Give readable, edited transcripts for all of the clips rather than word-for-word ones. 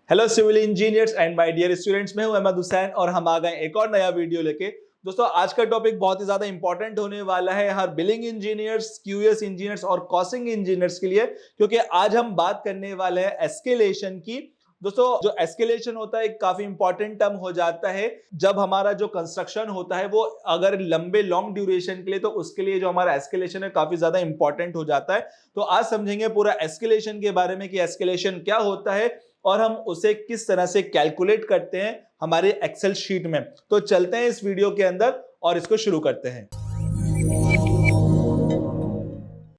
Hello civil engineers and my dear students, मैं हूं अहमद हुसैन और हम आ गए एक और नया वीडियो लेके। दोस्तों, आज का टॉपिक बहुत ही ज्यादा इंपॉर्टेंट होने वाला है हर बिलिंग इंजीनियर्स, क्यूएस इंजीनियर्स और कॉस्टिंग इंजीनियर्स के लिए, क्योंकि आज हम बात करने वाले हैं एस्केलेशन की। दोस्तों, जो एस्केलेशन होता है एक काफी इंपॉर्टेंट टर्म हो जाता है जब हमारा जो कंस्ट्रक्शन होता है वो अगर लंबे लॉन्ग ड्यूरेशन के लिए, तो उसके लिए जो हमारा एस्केलेशन है काफी ज्यादा इंपॉर्टेंट हो जाता है। तो आज समझेंगे पूरा एस्केलेशन के बारे में कि एस्केलेशन क्या होता है और हम उसे किस तरह से कैलकुलेट करते हैं हमारे एक्सेल शीट में। तो चलते हैं इस वीडियो के अंदर और इसको शुरू करते हैं।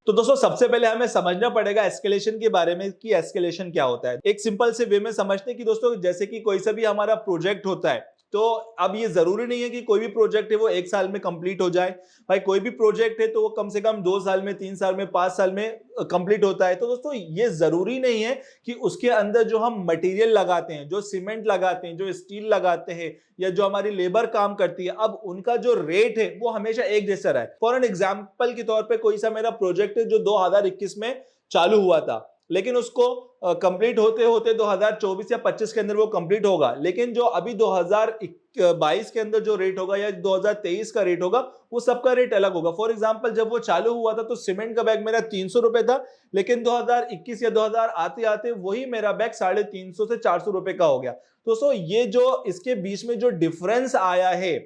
तो दोस्तों, सबसे पहले हमें समझना पड़ेगा एस्केलेशन के बारे में कि एस्केलेशन क्या होता है। एक सिंपल से वे में समझते हैं कि दोस्तों, जैसे कि कोई सा भी हमारा प्रोजेक्ट होता है, तो अब ये जरूरी नहीं है कि कोई भी प्रोजेक्ट है वो 1 साल में कंप्लीट हो जाए। भाई, कोई भी प्रोजेक्ट है तो वो कम से कम 2 साल में, 3 साल में, 5 साल में कंप्लीट होता है। तो दोस्तों, ये जरूरी नहीं है कि उसके अंदर जो हम मटेरियल लगाते हैं, जो सीमेंट लगाते हैं, जो स्टील लगाते हैं या जो हमारी लेबर काम करती है, अब उनका जो रेट है वो हमेशा एक जैसा रहा है। फॉर एन एग्जाम्पल के तौर पर कोई सा मेरा प्रोजेक्ट है जो 2021 में चालू हुआ था, लेकिन उसको कंप्लीट होते होते 2024 या 25 के अंदर वो कंप्लीट होगा। लेकिन जो अभी 2022 के अंदर जो रेट होगा या 2023 का रेट होगा, वो सबका रेट अलग होगा। फॉर एग्जांपल, जब वो चालू हुआ था तो सीमेंट का बैग मेरा 300 रुपए था, लेकिन 2021 या 2000 आते आते वही मेरा बैग 350 से 400 रुपए का हो गया। दोस्तों, ये जो इसके बीच में जो डिफरेंस आया है,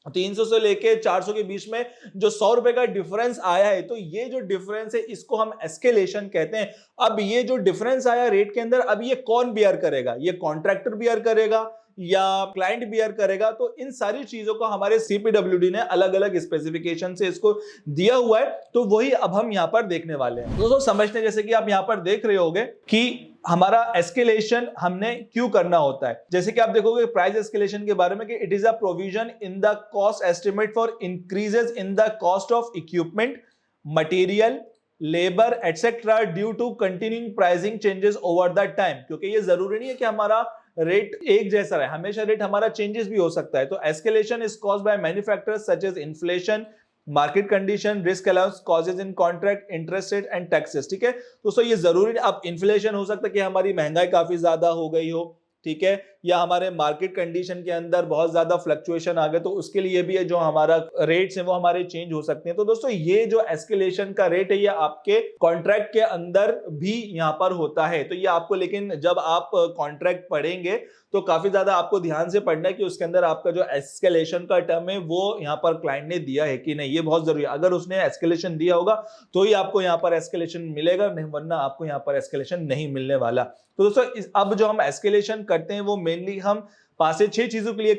300 से लेके 400 के बीच में जो 100 रुपए का डिफरेंस आया है, तो ये जो डिफरेंस है इसको हम एस्केलेशन कहते हैं। अब ये जो डिफरेंस आया रेट के अंदर, अब ये कौन बियर करेगा? ये कॉन्ट्रैक्टर बियर करेगा या क्लाइंट बियर करेगा? तो इन सारी चीजों को हमारे सीपीडब्ल्यूडी ने अलग अलग स्पेसिफिकेशन से इसको दिया हुआ है, तो वही अब हम यहां पर देखने वाले हैं। दोस्तों, समझते, जैसे कि आप यहां पर देख रहे होंगे कि हमारा एस्केलेशन हमने क्यों करना होता है। जैसे कि आप देखोगे प्राइस एस्केलेशन के बारे में कि it is a provision in the cost estimate for increases in the cost of equipment, material, labour etcetera due to continuing pricing changes over the time. क्योंकि ये जरूरी नहीं है कि हमारा रेट एक जैसा रहे, हमेशा रेट हमारा चेंजेस भी हो सकता है। तो escalation is caused by many factors such as inflation, market condition, risk allowance, causes in contract, interest rate and taxes. ठीक है दोस्तों, ये जरूरी नहीं। अब इन्फ्लेशन हो सकता है कि हमारी महंगाई काफी ज्यादा हो गई हो, ठीक है, या हमारे मार्केट कंडीशन के अंदर बहुत ज्यादा फ्लक्चुएशन आ गए, तो उसके लिए भी जो हमारा रेट्स हैं वो हमारे चेंज हो सकते हैं। तो दोस्तों, ये जो एस्केलेशन का रेट है ये आपके कॉन्ट्रैक्ट के अंदर भी यहां पर होता है। तो ये आपको, लेकिन जब आप कॉन्ट्रैक्ट पढ़ेंगे तो काफी ज्यादा आपको ध्यान से पढ़ना है कि उसके अंदर आपका जो एस्केलेशन का टर्म है वो यहाँ पर क्लाइंट ने दिया है कि नहीं, ये बहुत जरूरी है। अगर उसने एस्केलेशन दिया होगा तो ही आपको यहाँ पर एस्केलेशन मिलेगा, नहीं वरना आपको यहाँ पर एस्केलेशन नहीं मिलने वाला। तो दोस्तों, अब जो हम एस्केलेशन करते हैं वो मेनली हम 5 से 6 चीजों के लिए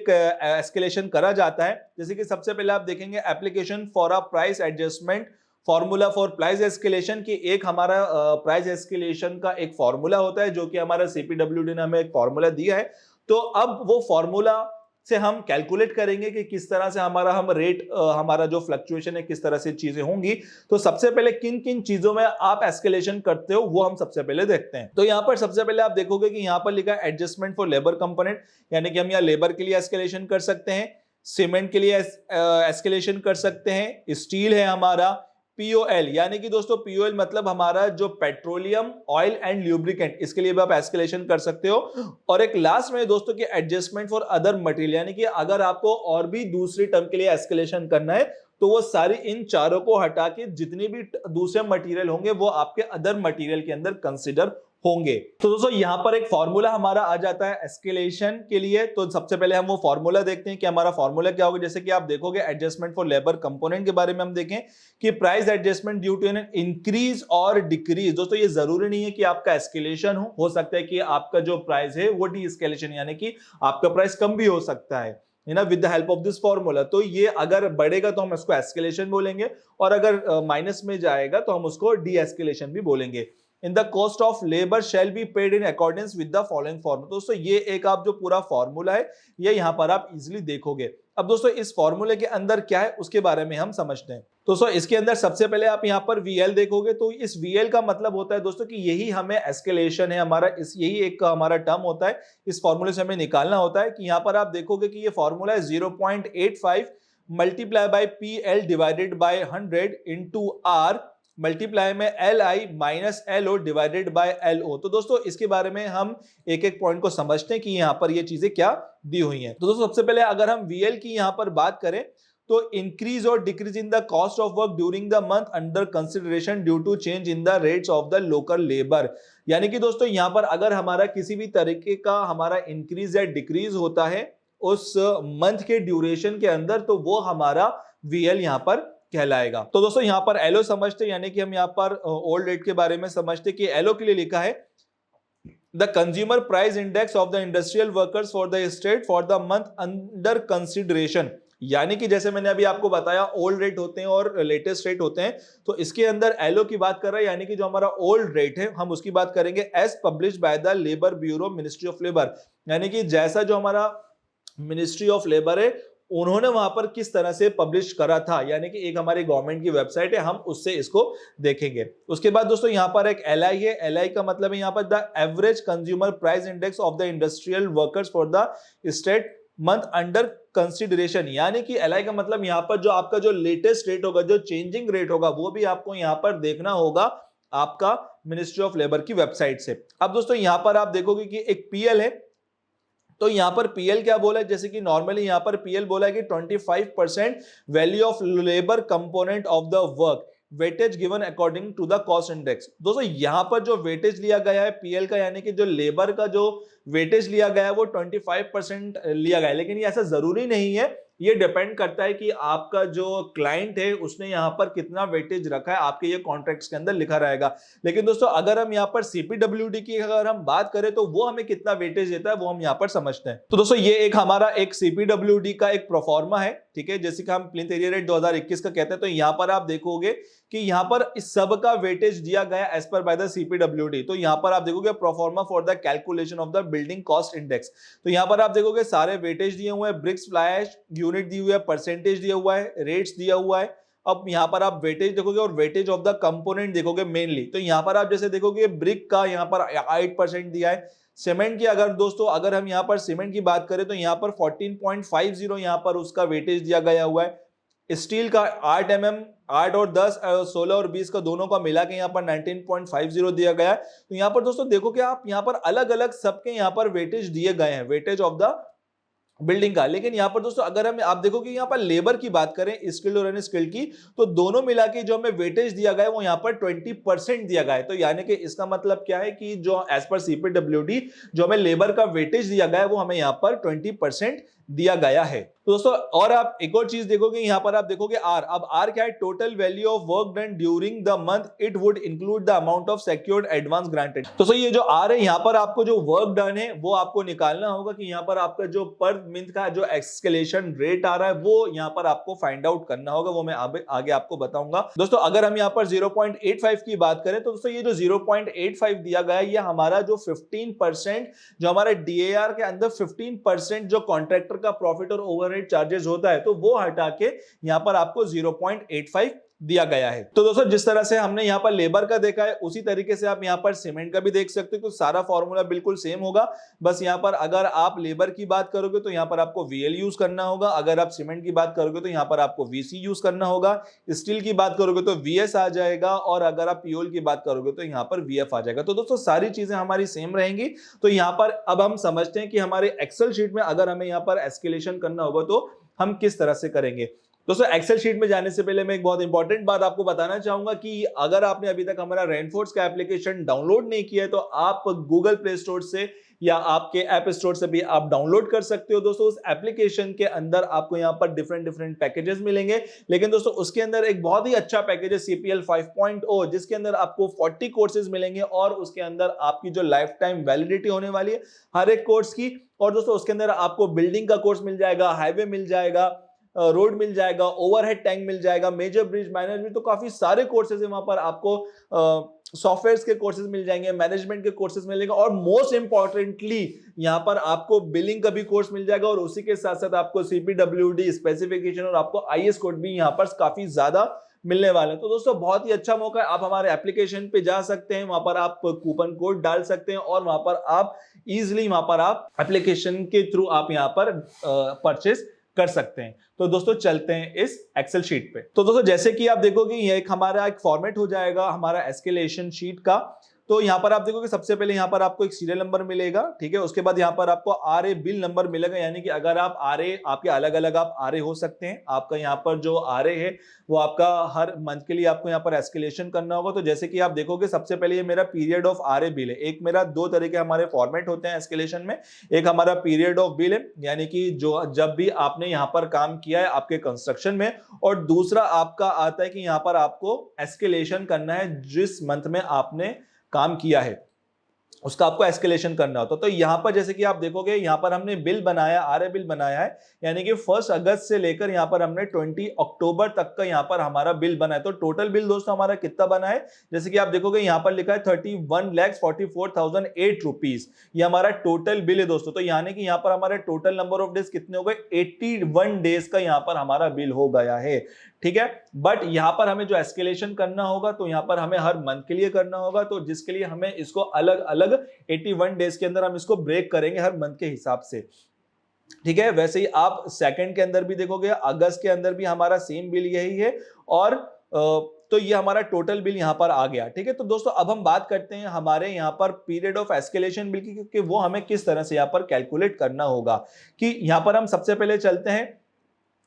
एस्केलेशन करा जाता है। जैसे कि सबसे पहले आप देखेंगे application for a price adjustment formula for price escalation की। एक हमारा प्राइस एस्केलेशन का एक फॉर्मूला होता है जो कि हमारा सीपीडब्ल्यूडी ने हमें एक फॉर्मूला दिया है। तो अब वो फॉर्मूला से हम कैलकुलेट करेंगे कि किस तरह से हम रेट, हमारा जो फ्लक्चुएशन है किस तरह से चीजें होंगी। तो सबसे पहले किन किन चीजों में आप एस्केलेशन करते हो वो हम सबसे पहले देखते हैं। तो यहाँ पर सबसे पहले आप देखोगे कि यहाँ पर लिखा है एडजस्टमेंट फॉर लेबर कंपोनेंट, यानी कि हम यहाँ लेबर के लिए एस्केलेशन कर सकते हैं, सीमेंट के लिए एस्केलेशन कर सकते हैं, स्टील है हमारा, पीओएल, यानी कि दोस्तों पीओएल मतलब हमारा जो पेट्रोलियम, ऑयल एंड ल्यूब्रिकेंट, इसके लिए भी आप एस्केलेशन कर सकते हो। और एक लास्ट में दोस्तों की एडजस्टमेंट फॉर अदर मटेरियल, यानी कि अगर आपको और भी दूसरी टर्म के लिए एस्केलेशन करना है तो वो सारी इन चारों को हटा के जितनी भी दूसरे मटेरियल होंगे वो आपके अदर मटेरियल के अंदर कंसिडर होंगे। तो दोस्तों, यहां पर एक फॉर्मूला हमारा आ जाता है एस्केलेशन के लिए। तो सबसे पहले हम वो फॉर्मूला देखते हैं कि हमारा फॉर्मूला क्या होगा। जैसे कि आप देखोगे एडजस्टमेंट फॉर लेबर कंपोनेंट के बारे में हम देखें कि price adjustment due to an increase और डिक्रीज। दोस्तों, ये जरूरी नहीं है कि आपका एस्केलेशन हो सकता है कि आपका जो प्राइस है वो डी एस्केलेशन, यानी कि आपका प्राइस कम भी हो सकता है ना, with the help of this formula. तो ये अगर बढ़ेगा तो हम इसको एस्केलेशन बोलेंगे, और अगर माइनस में जाएगा तो हम उसको डी एस्केलेशन भी बोलेंगे। इन the cost of labour shall be paid in accordance with the following formula. दोस्तों, ये एक आप जो पूरा फॉर्मूला है ये यहां पर आप इजीली देखोगे। अब दोस्तों, इस फॉर्मूले के अंदर क्या है उसके बारे में हम समझते हैं। दोस्तों, इसके अंदर सबसे पहले आप यहां पर VL देखोगे, तो इस VL का मतलब होता है दोस्तों कि यही हमें एस्केलेशन है हमारा, यही एक हमारा टर्म होता है, इस फॉर्मूले से हमें निकालना होता है। कि यहां पर आप देखोगे कि ये फॉर्मूला है 0.85 multiply by PL divided by 100 into R multiply में LI minus LO divided by LO। तो दोस्तों इसके बारे में हम एक एक पॉइंट को समझते हैं कि यहां पर ये चीजें क्या दी हुई हैं। तो दोस्तों सबसे पहले अगर हम VL की यहां पर बात करें तो इंक्रीज और decrease in the cost of work during the month under consideration due to change in the rates of the local labour. यानी कि दोस्तों यहां पर अगर हमारा किसी भी तरीके का हमारा इंक्रीज या डिक्रीज होता है उस मंथ के ड्यूरेशन के अंदर, तो वो हमारा VL यहां पर कहलाएगा। तो दोस्तों यहां पर LO समझते, यानी कि हम यहां पर ओल्ड रेट के बारे में समझते कि LO के लिए लिखा है the consumer price index of the industrial workers for the state for the month under consideration. यानी कि जैसे मैंने अभी आपको बताया ओल्ड रेट होते हैं और लेटेस्ट रेट होते हैं, तो इसके अंदर LO की बात कर रहा है, यानी कि जो हमारा ओल्ड रेट है हम उसकी बात करेंगे as published by the labour bureau ministry of labour. यानी कि जैसा जो हमारा मिनिस्ट्री ऑफ लेबर है उन्होंने वहां पर किस तरह से पब्लिश करा था, यानी कि एक हमारी गवर्नमेंट की वेबसाइट है, हम उससे इसको देखेंगे। उसके बाद दोस्तों यहां पर एक LI है। LI का मतलब है यहां पर the average consumer price index of the industrial workers for the state month under consideration. यानी कि LI का मतलब यहां पर जो आपका जो लेटेस्ट रेट होगा, जो चेंजिंग रेट होगा, वो भी आपको यहां पर देखना होगा आपका मिनिस्ट्री ऑफ लेबर की वेबसाइट से। अब दोस्तों यहां पर आप देखोगे कि एक PL है, तो यहां पर PL क्या बोला है, जैसे कि नॉर्मली यहां पर PL बोला है कि 25% value of labour component of the work weightage given according to the cost index. दोस्तों यहां पर जो वेटेज लिया गया है PL का, यानी कि जो लेबर का जो वेटेज लिया गया है वो 25% लिया गया है, लेकिन ये ऐसा जरूरी नहीं है, ये डिपेंड करता है कि आपका जो क्लाइंट है उसने यहां पर कितना वेटेज रखा है, आपके ये कॉन्ट्रैक्ट्स के अंदर लिखा रहेगा। लेकिन दोस्तों अगर हम यहां पर CPWD की अगर हम बात करें तो वो हमें कितना वेटेज देता है वो हम यहां पर समझते हैं। तो दोस्तों ये एक हमारा एक CPWD का एक प्रोफॉर्मा है, ठीक है, जैसे कि हम प्लिंथ एरिया रेट 2021 का कहते हैं। तो यहां पर आप देखोगे कि यहां पर इस सब का वेटेज दिया गया as per by the CPWD। तो यहां पर आप देखोगे proforma for the calculation of the building cost index. तो यहां पर आप देखोगे सारे वेटेज दिए हुए हैं, ब्रिक्स फ्लाई ऐश यूनिट दी हुई है, परसेंटेज दिया हुआ है, रेट्स दिया हुआ है। अब यहां पर आप वेटेज देखोगे और वेटेज ऑफ द कंपोनेंट देखोगे मेनली। तो यहां पर आप जैसे देखोगे ब्रिक का यहां पर 8% दिया है। सीमेंट की अगर दोस्तों अगर हम यहां पर सीमेंट की बात करें तो यहां पर 14.50 यहां पर उसका वेटेज दिया गया हुआ है। स्टील का 8 mm 8 और 10 16 और 20 का दोनों का मिला के यहाँ पर 19.50 दिया गया है। तो यहाँ पर दोस्तों देखो कि आप यहाँ पर अलग अलग सबके यहाँ पर वेटेज दिए गए हैं, वेटेज ऑफ द बिल्डिंग का। लेकिन यहाँ पर दोस्तों अगर हम आप देखो कि यहाँ पर लेबर की बात करें स्किल्ड और अनस्किल्ड की, तो दोनों मिला के जो हमें वेटेज दिया गया है वो यहाँ पर 20% दिया गया है। तो यानी कि इसका मतलब क्या है कि जो एज पर CPWD जो हमें लेबर का वेटेज दिया गया है वो हमें यहाँ पर 20% दिया गया है। तो दोस्तों और आप एक और चीज देखोगे यहाँ पर आप देखोगे R। अब R क्या है, total value of work done during the month it would include the amount of secured advance granted. तो ये जो R है यहाँ पर आपको जो वर्क डन है वो आपको निकालना होगा कि यहाँ पर आपका जो पर मंथ का जो एस्केलेशन रेट आ रहा है वो यहाँ पर आपको फाइंड आउट करना होगा, वो मैं आगे आपको बताऊंगा। दोस्तों अगर हम यहाँ पर 0.85 की बात करें तो दोस्तों ये जो 0.85 दिया गया है ये हमारा जो 15% जो हमारा DAR के अंदर 15% जो कॉन्ट्रैक्टर का प्रॉफिट और ओवरहेड चार्जेस होता है तो वो हटा के यहां पर आपको 0.85 दिया गया है। तो दोस्तों जिस तरह से हमने यहां पर लेबर का देखा है उसी तरीके से आप यहां पर सीमेंट का भी देख सकते हो, तो सारा फॉर्मूला बिल्कुल सेम होगा। बस यहां पर अगर आप लेबर की बात करोगे तो यहां पर आपको VL यूज करना होगा, अगर आप सीमेंट की बात करोगे तो यहां पर आपको VC यूज करना होगा, स्टील की बात करोगे तो VS आ जाएगा, और अगर आप POL की बात करोगे तो यहां पर VF आ जाएगा। तो दोस्तों सारी चीजें हमारी सेम रहेंगी। तो यहां पर अब हम समझते हैं कि हमारे एक्सेल शीट में अगर हमें यहां पर एस्केलेशन करना होगा तो हम किस तरह से करेंगे। दोस्तों एक्सेल शीट में जाने से पहले मैं एक बहुत इंपॉर्टेंट बात आपको बताना चाहूंगा कि अगर आपने अभी तक हमारा रेनफोर्स का एप्लीकेशन डाउनलोड नहीं किया है तो आप गूगल प्ले स्टोर से या आपके ऐप स्टोर से भी आप डाउनलोड कर सकते हो। दोस्तों उस एप्लीकेशन के अंदर आपको यहाँ पर डिफरेंट पैकेजेस मिलेंगे, लेकिन दोस्तों उसके अंदर एक बहुत ही अच्छा पैकेज है CPL 5.0 जिसके अंदर आपको 40 कोर्सेज मिलेंगे और उसके अंदर आपकी जो लाइफ टाइम वैलिडिटी होने वाली है हर एक कोर्स की। और दोस्तों उसके अंदर आपको बिल्डिंग का कोर्स मिल जाएगा, हाईवे मिल जाएगा, रोड मिल जाएगा, ओवरहेड टैंक मिल जाएगा, मेजर ब्रिज मैनेजमेंट, तो काफी सारे कोर्सेज है वहां पर। आपको सॉफ्टवेयर के कोर्सेज मिल जाएंगे, मैनेजमेंट के कोर्सेज मिलेंगे, और मोस्ट इंपॉर्टेंटली यहां पर आपको बिलिंग का भी कोर्स मिल जाएगा, और उसी के साथ साथ आपको CPWD स्पेसिफिकेशन और आपको IS कोड भी यहां पर काफी ज्यादा मिलने वाले हैं। तो दोस्तों बहुत ही अच्छा मौका है, आप हमारे एप्लीकेशन पे जा सकते हैं, वहां पर आप कूपन कोड डाल सकते हैं और वहां पर आप इजिली वहां पर आप एप्लीकेशन के थ्रू आप यहां पर परचेस कर सकते हैं। तो दोस्तों चलते हैं इस एक्सेल शीट पे। तो दोस्तों जैसे कि आप देखोगे ये एक हमारा एक फॉर्मेट हो जाएगा हमारा एस्केलेशन शीट का। तो यहाँ पर आप देखोगे सबसे पहले यहाँ पर आपको एक सीरियल नंबर मिलेगा, ठीक है। उसके बाद यहाँ पर आपको आरए बिल नंबर मिलेगा, यानी कि अगर आप आरए आपके अलग अलग आप आरए हो सकते हैं। आपका यहाँ पर जो आरए है वो आपका हर मंथ के लिए आपको यहाँ पर एस्केलेशन करना होगा। तो जैसे कि आप देखोगे सबसे पहले ये मेरा पीरियड ऑफ आरए बिल है। एक मेरा दो तरह के हमारे फॉर्मेट होते हैं एस्केलेशन में। एक हमारा पीरियड ऑफ बिल है, यानी कि जो जब भी आपने यहाँ पर काम किया है आपके कंस्ट्रक्शन में, और दूसरा आपका आता है कि यहाँ पर आपको एस्केलेशन करना है जिस मंथ में आपने काम किया है उसका आपको एस्केलेशन करना होता है। तो यहाँ पर जैसे कि आप देखोगे यहाँ पर हमने बिल बनाया, आरए बिल बनाया है, यानी कि 1 अगस्त से लेकर यहाँ पर हमने 20 अक्टूबर तक का यहाँ पर हमारा बिल बना है। तो टोटल बिल दोस्तों हमारा कितना बना है, जैसे कि आप देखोगे यहाँ पर लिखा है 31,44,008 रुपीज, ये हमारा टोटल बिल है दोस्तों। तो यानी कि यहाँ पर हमारे टोटल नंबर ऑफ डेज कितने हो गए, 81 डेज का यहाँ पर हमारा बिल हो गया है, ठीक है। बट यहां पर हमें जो एस्केलेशन करना होगा तो यहां पर हमें हर मंथ के लिए करना होगा, तो जिसके लिए हमें इसको अलग अलग 81 डेज के अंदर हम इसको ब्रेक करेंगे हर मंथ के हिसाब से, ठीक है। वैसे ही आप सेकंड के अंदर भी देखोगे, अगस्त के अंदर भी हमारा सेम बिल यही है, और तो ये हमारा टोटल बिल यहां पर आ गया, ठीक है। तो दोस्तों अब हम बात करते हैं हमारे यहां पर पीरियड ऑफ एस्केलेशन बिल की, क्योंकि वो हमें किस तरह से यहां पर कैलकुलेट करना होगा। कि यहां पर हम सबसे पहले चलते हैं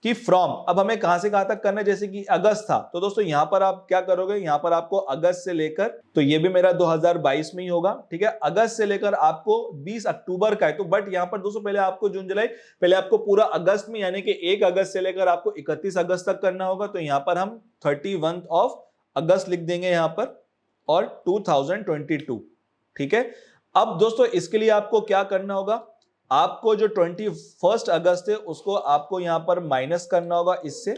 कि फ्रॉम, अब हमें कहां से कहां तक करना है, जैसे कि अगस्त था तो दोस्तों यहां पर आप क्या करोगे, यहां पर आपको अगस्त से लेकर, तो ये भी मेरा 2022 में ही होगा, ठीक है। अगस्त से लेकर आपको 20 अक्टूबर का है, तो बट यहां पर दोस्तों पहले आपको जून जुलाई, पहले आपको पूरा अगस्त में यानी कि 1 अगस्त से लेकर आपको 31 अगस्त तक करना होगा। तो यहां पर हम 31 ऑफ अगस्त लिख देंगे यहां पर, और 2022, ठीक है। अब दोस्तों इसके लिए आपको क्या करना होगा, आपको जो 21 अगस्त है उसको आपको यहां पर माइनस करना होगा इससे।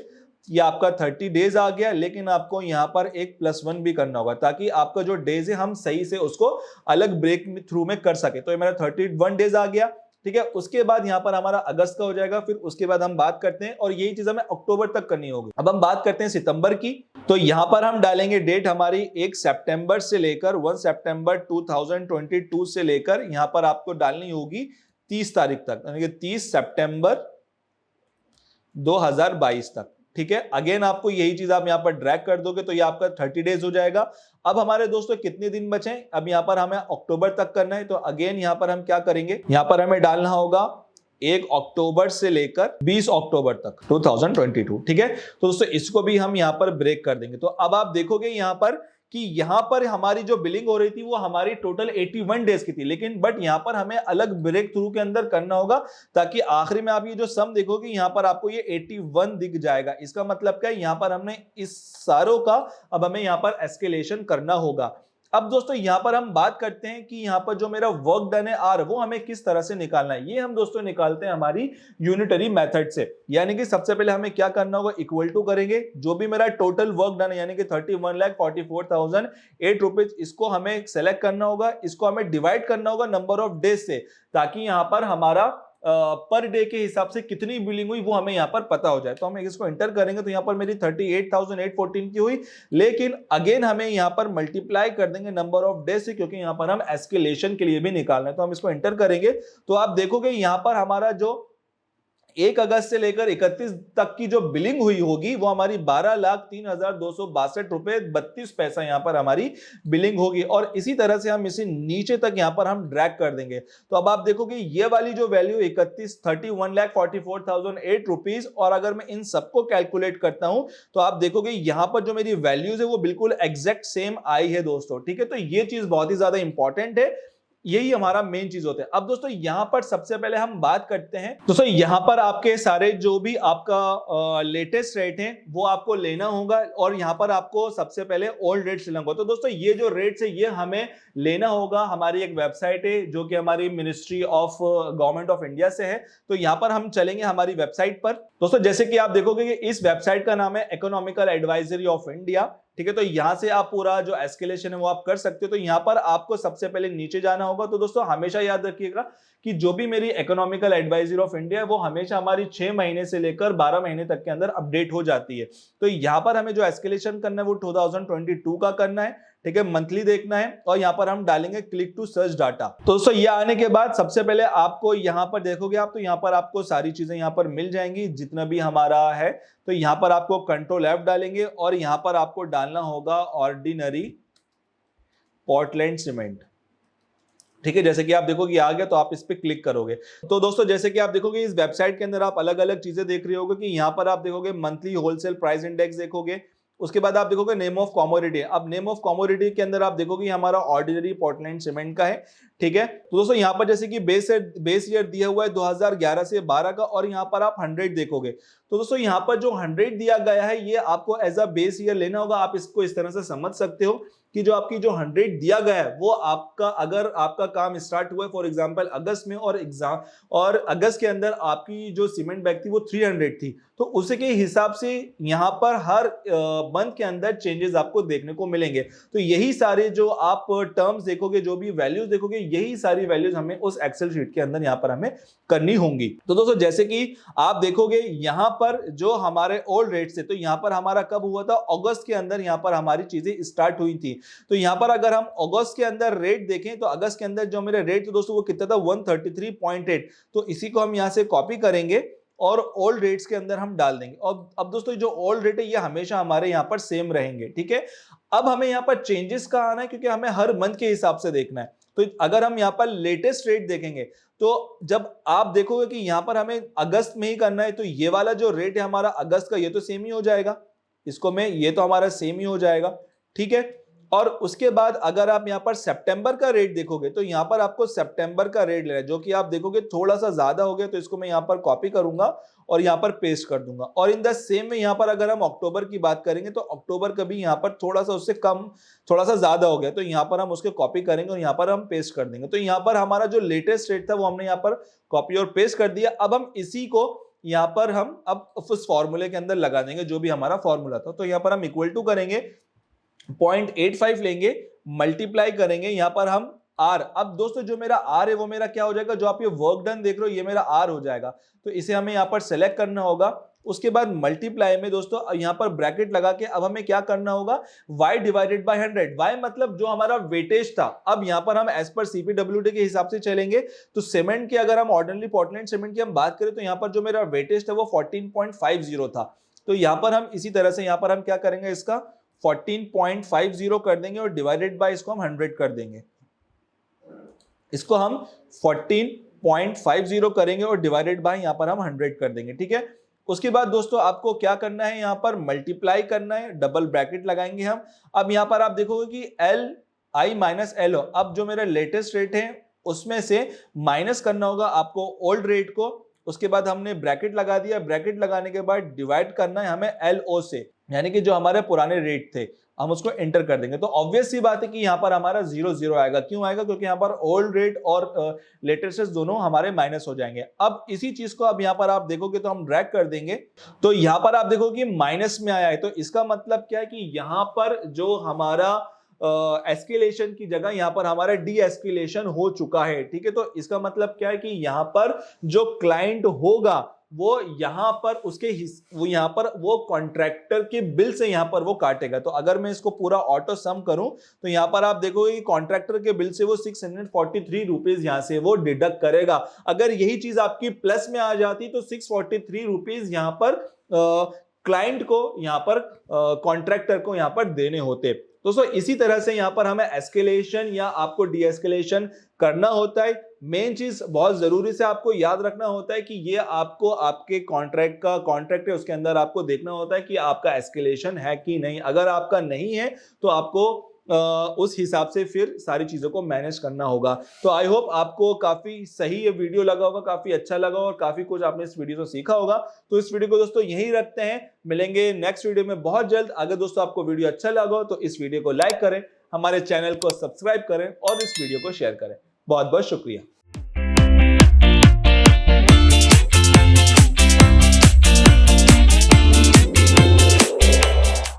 ये आपका 30 डेज आ गया, लेकिन आपको यहां पर एक +1 भी करना होगा, ताकि आपका जो डेज है हम सही से उसको अलग ब्रेक थ्रू में कर सके। तो ये मेरा 31 डेज आ गया, ठीक है। उसके बाद यहां पर हमारा अगस्त का हो जाएगा, फिर उसके बाद हम बात करते हैं, और यही चीज हमें अक्टूबर तक करनी होगी। अब हम बात करते हैं सितंबर की। तो यहां पर हम डालेंगे डेट हमारी 1 सितंबर से लेकर 1 सितंबर 2022 से लेकर यहां पर आपको डालनी होगी 30 तारीख तक, यानी कि 30 सितंबर 2022 तक, ठीक है। अगेन आपको यही चीज आप यहां पर ड्रैग कर दोगे तो ये आपका 30 डेज हो जाएगा। अब हमारे दोस्तों कितने दिन बचे, अब यहां पर हमें अक्टूबर तक करना है, तो अगेन यहां पर हम क्या करेंगे, यहां पर हमें डालना होगा 1 अक्टूबर से लेकर 20 अक्टूबर तक 2022, ठीक है। तो दोस्तों इसको भी हम यहां पर ब्रेक कर देंगे। तो अब आप देखोगे यहां पर कि यहां पर हमारी जो बिलिंग हो रही थी वो हमारी टोटल 81 डेज की थी, लेकिन बट यहां पर हमें अलग ब्रेक थ्रू के अंदर करना होगा, ताकि आखिरी में आप ये जो सम देखोगे यहां पर आपको ये 81 दिख जाएगा। इसका मतलब क्या है, यहां पर हमने इस सारों का अब हमें यहां पर एस्केलेशन करना होगा। अब दोस्तों यहां पर हम बात करते हैं कि यहां पर जो मेरा वर्क डन है आर, वो हमें किस तरह से निकालना है। ये हम दोस्तों निकालते हैं हमारी यूनिटरी मेथड से, यानी कि सबसे पहले हमें क्या करना होगा, इक्वल टू करेंगे जो भी मेरा टोटल वर्क डन है, यानी कि 31,44,008 रुपीज, इसको हमें सेलेक्ट करना होगा, इसको हमें डिवाइड करना होगा नंबर ऑफ डेज से, ताकि यहां पर हमारा पर डे के हिसाब से कितनी बिलिंग हुई वो हमें यहां पर पता हो जाए। तो हम इसको एंटर करेंगे तो यहां पर मेरी 38,814 की हुई, लेकिन अगेन हमें यहां पर मल्टीप्लाई कर देंगे नंबर ऑफ डेज से, क्योंकि यहां पर हम एस्केलेशन के लिए भी निकालना है। तो हम इसको एंटर करेंगे तो आप देखोगे यहां पर हमारा जो 1 अगस्त से लेकर 31 तक की जो बिलिंग हुई होगी वो हमारी 12,03,262 रुपए 32 पैसा यहां पर हमारी बिलिंग होगी, और इसी तरह से हम इसे नीचे तक यहां पर हम ड्रैग कर देंगे। तो अब आप देखोगे ये वाली जो वैल्यू 31,44,008 रुपीज, और अगर मैं इन सबको कैलकुलेट करता हूं तो आप देखोगे यहां पर जो मेरी वैल्यूज है वो बिल्कुल एग्जैक्ट सेम आई है दोस्तों, ठीक है। तो ये चीज बहुत ही ज्यादा इंपॉर्टेंट है, यही हमारा मेन चीज होता है। अब दोस्तों यहां पर सबसे पहले हम बात करते हैं, दोस्तों यहां पर आपके सारे जो भी आपका लेटेस्ट रेट है वो आपको लेना होगा, और यहां पर आपको सबसे पहले ओल्ड रेट्स लेना होगा। तो दोस्तों ये जो रेट्स है ये हमें लेना होगा, हमारी एक वेबसाइट है जो कि हमारी ministry of government of India से है। तो यहां पर हम चलेंगे हमारी वेबसाइट पर। दोस्तों जैसे कि आप देखोगे कि इस वेबसाइट का नाम है इकोनॉमिकल एडवाइजरी ऑफ इंडिया, ठीक है। तो यहां से आप पूरा जो एस्केलेशन है वो आप कर सकते हो। तो यहां पर आपको सबसे पहले नीचे जाना होगा। तो दोस्तों हमेशा याद रखिएगा कि जो भी मेरी इकोनॉमिकल एडवाइजरी ऑफ इंडिया है वो हमेशा हमारी 6 महीने से लेकर 12 महीने तक के अंदर अपडेट हो जाती है। तो यहां पर हमें जो एस्केलेशन करना है वो 2022 का करना है, ठीक है, मंथली देखना है और यहाँ पर हम डालेंगे क्लिक टू सर्च डाटा। तो दोस्तों ये आने के बाद सबसे पहले आपको यहाँ पर देखोगे आप तो यहाँ पर आपको सारी चीजें यहाँ पर मिल जाएंगी जितना भी हमारा है। तो यहाँ पर आपको कंट्रोल F डालेंगे और यहाँ पर आपको डालना होगा ऑर्डिनरी पोर्टलैंड सीमेंट। ठीक है, जैसे कि आप देखोगे आ गया तो आप इस पे क्लिक करोगे। तो दोस्तों जैसे कि आप देखोगे इस वेबसाइट के अंदर आप अलग अलग चीजें देख रहे होगे कि यहाँ पर आप देखोगे मंथली होलसेल प्राइस इंडेक्स देखोगे, उसके बाद आप देखोगे नेम ऑफ कमोडिटी। अब नेम ऑफ कमोडिटी के अंदर आप देखोगे हमारा ऑर्डिनरी पोर्टलैंड सीमेंट का है। ठीक है, तो दोस्तों यहाँ पर जैसे कि बेस ईयर दिया हुआ है 2011 से 12 का और यहाँ पर आप 100 देखोगे। तो दोस्तों यहाँ पर जो 100 दिया गया है ये आपको एज अ बेस ईयर लेना होगा। आप इसको इस तरह से समझ सकते हो कि जो आपकी जो 100 दिया गया है वो आपका, अगर आपका काम स्टार्ट हुआ है फॉर एग्जांपल अगस्त में और अगस्त के अंदर आपकी जो सीमेंट बैग थी वो 300 थी, तो उसी के हिसाब से यहाँ पर हर मंथ के अंदर चेंजेस आपको देखने को मिलेंगे। तो यही सारे जो आप टर्म्स देखोगे, जो भी वैल्यूज देखोगे, यही सारी वैल्यूज हमें उस एक्सेल शीट के अंदर यहाँ पर हमें करनी होंगी। तो दोस्तों जैसे कि आप देखोगे यहाँ पर जो हमारे ओल्ड रेट्स थे, तो यहाँ पर हमारा कब हुआ था, अगस्त के अंदर यहाँ पर हमारी चीजें स्टार्ट हुई थी। तो यहाँ पर अगर हम अगस्त के अंदर रेट देखें तो अगस्त के अंदर जो मेरे रेट थे दोस्तों वो कितना था 133.8। तो इसी को हम यहाँ से कॉपी करेंगे और ओल्ड रेट्स के अंदर हम डाल देंगे। और अब दोस्तों जो ओल्ड रेट है ये हमेशा हमारे यहाँ पर सेम रहेंगे। ठीक है, अब हमें यहाँ पर चेंजेस का आना है क्योंकि हमें हर मंथ के हिसाब से देखना है। तो अगर हम यहाँ पर लेटेस्ट रेट देखेंगे तो जब आप देखोगे कि यहाँ पर हमें अगस्त में ही करना है तो ये वाला जो रेट है हमारा अगस्त का ये तो सेम ही हो जाएगा, इसको मैं ये तो हमारा सेम ही हो जाएगा। ठीक है, और उसके बाद अगर आप यहाँ पर सितंबर का रेट देखोगे तो यहाँ पर आपको सितंबर का रेट लेना है, जो कि आप देखोगे थोड़ा सा ज्यादा हो गया, तो इसको मैं यहाँ पर कॉपी करूंगा और यहाँ पर पेस्ट कर दूंगा। और इन द सेम में यहाँ पर अगर हम अक्टूबर की बात करेंगे तो अक्टूबर का भी यहाँ पर थोड़ा सा उससे कम, थोड़ा सा ज्यादा हो गया, तो यहाँ पर हम उसके कॉपी करेंगे और यहाँ पर हम पेस्ट कर देंगे। तो यहाँ पर हमारा जो लेटेस्ट रेट था वो हमने यहाँ पर कॉपी और पेस्ट कर दिया। अब हम इसी को यहाँ पर हम अब उस फॉर्मूले के अंदर लगा देंगे जो भी हमारा फॉर्मूला था। तो यहाँ पर हम इक्वल टू करेंगे 0.85 लेंगे, मल्टीप्लाई करेंगे यहाँ पर हम R। अब दोस्तों जो मेरा R है वो मेरा क्या हो जाएगा, जो आप ये वर्क डन देख रहे हो ये मेरा R हो जाएगा। तो इसे हमें यहाँ पर सेलेक्ट करना होगा। उसके बाद मल्टीप्लाई में दोस्तों यहाँ पर ब्रैकेट लगा के अब हमें क्या करना होगा, y डिवाइडेड बाय 100। y मतलब जो हमारा वेटेज था। अब यहाँ पर हम एज पर CPWD के हिसाब से चलेंगे। तो सीमेंट की अगर हम ऑर्डिनरी पोर्टलैंड सीमेंट की हम बात करें तो यहाँ पर जो मेरा वेटेज था वो 14.50 था। तो यहाँ पर हम इसी तरह से यहाँ पर हम क्या करेंगे, इसका 14.50 कर देंगे और डिवाइडेड बाय इसको हम 100 कर देंगे। इसको हम 14.50 करेंगे और डिवाइडेड बाय यहाँ पर हम 100 कर देंगे। ठीक है, उसके बाद दोस्तों आपको क्या करना है, यहाँ पर मल्टीप्लाई करना है, डबल ब्रैकेट लगाएंगे हम। अब यहाँ पर आप देखोगे कि LI माइनस LO, अब जो मेरा लेटेस्ट रेट है उसमें से माइनस करना होगा आपको ओल्ड रेट को। उसके बाद हमने ब्रैकेट लगा दिया, ब्रैकेट लगाने के बाद डिवाइड करना है हमें LO से, यानी कि जो हमारे पुराने रेट थे हम उसको एंटर कर देंगे। तो ऑब्वियस सी बात है कि यहाँ पर हमारा 0 आएगा। क्यों आएगा, क्योंकि यहाँ पर ओल्ड रेट और लेटेस्ट दोनों हमारे माइनस हो जाएंगे। अब इसी चीज को अब यहाँ पर आप देखोगे तो हम ड्रैग कर देंगे, तो यहाँ पर आप देखोगे माइनस में आया है। तो इसका मतलब क्या है कि यहाँ पर जो हमारा एस्केलेशन की जगह यहाँ पर हमारा डी एस्केलेशन हो चुका है। ठीक है, तो इसका मतलब क्या है कि यहाँ पर जो क्लाइंट होगा वो यहाँ पर उसके वो यहाँ पर वो कॉन्ट्रैक्टर के बिल से यहाँ पर वो काटेगा। तो अगर मैं इसको पूरा ऑटो सम करूं तो यहाँ पर आप देखोगे कि कॉन्ट्रैक्टर के बिल से वो 643 रुपीज यहाँ से वो डिडक्ट करेगा। अगर यही चीज आपकी प्लस में आ जाती तो 643 रुपीज यहाँ पर क्लाइंट को, यहाँ पर कॉन्ट्रैक्टर को यहाँ पर देने होते। दोस्तों इसी तरह से यहाँ पर हमें एस्केलेशन या आपको डी एस्केलेशन करना होता है। मेन चीज बहुत जरूरी से आपको याद रखना होता है कि ये आपको आपके कॉन्ट्रैक्ट है उसके अंदर आपको देखना होता है कि आपका एस्केलेशन है कि नहीं। अगर आपका नहीं है तो आपको उस हिसाब से फिर सारी चीजों को मैनेज करना होगा। तो आई होप आपको काफी सही ये वीडियो लगा होगा, काफी अच्छा लगा और काफी कुछ आपने इस वीडियो से सीखा होगा। तो इस वीडियो को दोस्तों यहीं रखते हैं, मिलेंगे नेक्स्ट वीडियो में बहुत जल्द। अगर दोस्तों आपको वीडियो अच्छा लगा हो तो इस वीडियो को लाइक करें, हमारे चैनल को सब्सक्राइब करें और इस वीडियो को शेयर करें। बहुत बहुत शुक्रिया।